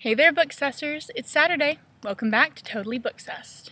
Hey there, Bookcessors! It's Saturday. Welcome back to Totally Bookcessed.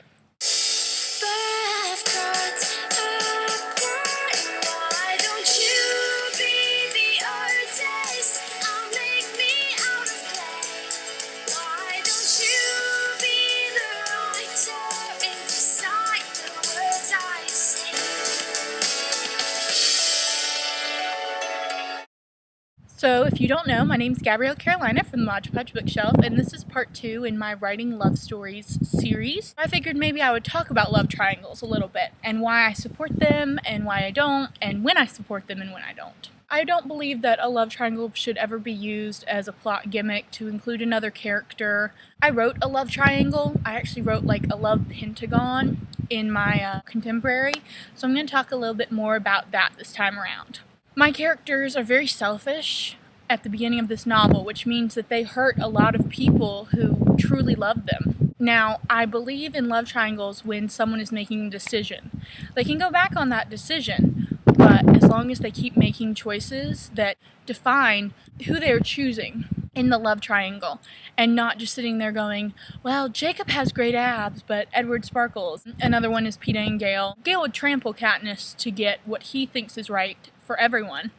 So, if you don't know, my name's Gabrielle Carolina from the Mod Podge Bookshelf, and this is part 2 in my Writing Love Stories series. I figured maybe I would talk about love triangles a little bit, and why I support them, and why I don't, and when I support them and when I don't. I don't believe that a love triangle should ever be used as a plot gimmick to include another character. I wrote a love triangle. I actually wrote like a love pentagon in my contemporary, so I'm going to talk a little bit more about that this time around. My characters are very selfish at the beginning of this novel, which means that they hurt a lot of people who truly love them. Now, I believe in love triangles when someone is making a decision. They can go back on that decision, but as long as they keep making choices that define who they're choosing in the love triangle, and not just sitting there going, well, Jacob has great abs, but Edward sparkles. Another one is Peeta and Gale. Gale would trample Katniss to get what he thinks is right for everyone,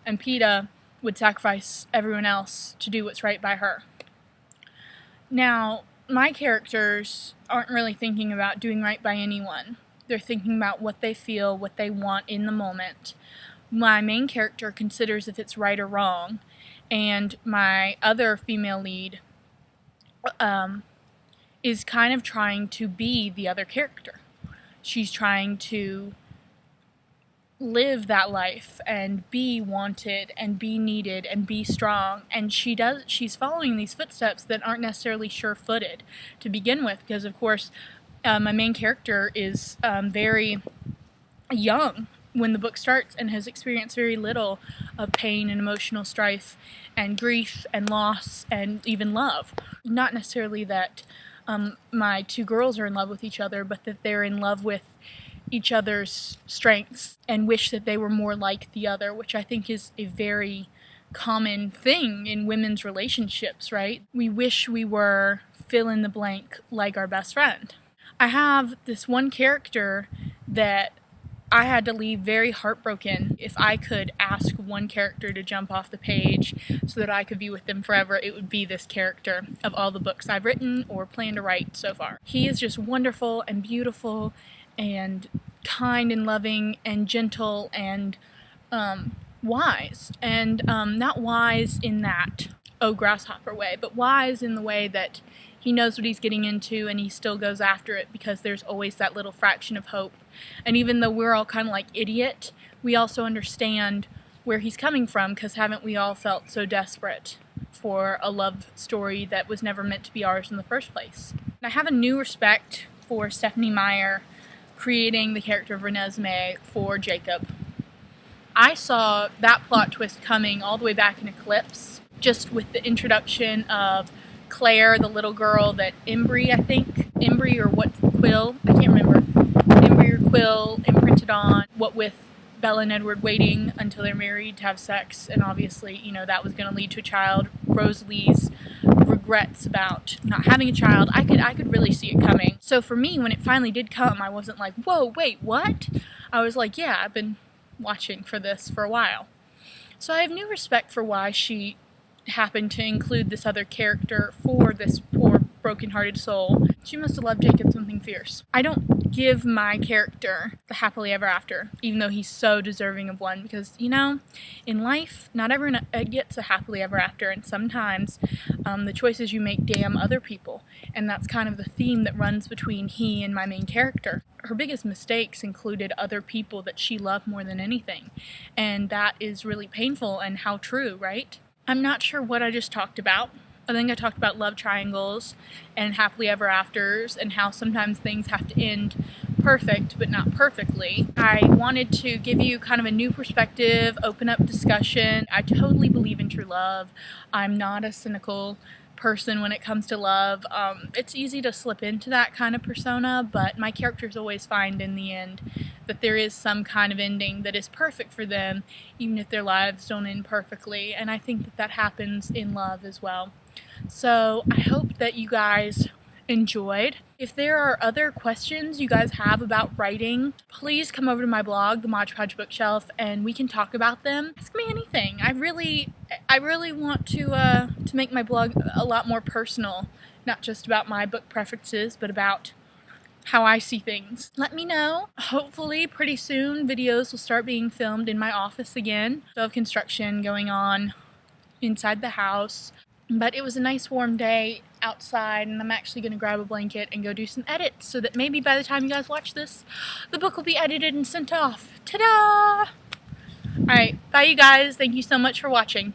and Peeta would sacrifice everyone else to do what's right by her. Now, my characters aren't really thinking about doing right by anyone. They're thinking about what they feel, what they want in the moment. My main character considers if it's right or wrong, and my other female lead is kind of trying to be the other character. She's trying to live that life and be wanted and be needed and be strong, and she's following these footsteps that aren't necessarily sure-footed to begin with, because of course my main character is very young when the book starts and has experienced very little of pain and emotional strife and grief and loss and even love. Not necessarily that my two girls are in love with each other, but that they're in love with each other's strengths and wish that they were more like the other, which I think is a very common thing in women's relationships, right? We wish we were fill in the blank like our best friend. I have this one character that I had to leave very heartbroken. If I could ask one character to jump off the page so that I could be with them forever, it would be this character of all the books I've written or plan to write so far. He is just wonderful and beautiful and kind and loving and gentle and wise. And not wise in that, oh, grasshopper way, but wise in the way that he knows what he's getting into and he still goes after it because there's always that little fraction of hope. And even though we're all kind of like idiot, we also understand where he's coming from, because haven't we all felt so desperate for a love story that was never meant to be ours in the first place? And I have a new respect for Stephenie Meyer creating the character of Renesmee for Jacob. I saw that plot twist coming all the way back in Eclipse, just with the introduction of Claire, the little girl that Embry or what Quill, I can't remember, Embry or Quill imprinted on, what with Bella and Edward waiting until they're married to have sex, and obviously, you know, that was going to lead to a child. Rosalie's regrets about not having a child. I could really see it coming. So for me, when it finally did come, I wasn't like, whoa, wait, what? I was like, yeah, I've been watching for this for a while. So I have new respect for why she happened to include this other character for this poor broken-hearted soul. She must have loved Jacob something fierce. I don't give my character the happily ever after, even though he's so deserving of one, because, you know, in life, not everyone gets a happily ever after, and sometimes the choices you make damn other people, and that's kind of the theme that runs between he and my main character. Her biggest mistakes included other people that she loved more than anything, and that is really painful, and how true, right? I'm not sure what I just talked about. I think I talked about love triangles and happily ever afters and how sometimes things have to end perfect but not perfectly. I wanted to give you kind of a new perspective, open up discussion. I totally believe in true love. I'm not a cynical person when it comes to love. It's easy to slip into that kind of persona, but my characters always find in the end that there is some kind of ending that is perfect for them, even if their lives don't end perfectly, and I think that that happens in love as well. So I hope that you guys enjoyed. If there are other questions you guys have about writing, please come over to my blog, the Mod Podge Bookshelf, and we can talk about them. Ask me anything. I really want to make my blog a lot more personal, not just about my book preferences, but about how I see things. Let me know. Hopefully pretty soon videos will start being filmed in my office again. Still have construction going on inside the house. But it was a nice warm day outside, and I'm actually going to grab a blanket and go do some edits so that maybe by the time you guys watch this, the book will be edited and sent off. Ta-da! Alright, bye you guys. Thank you so much for watching.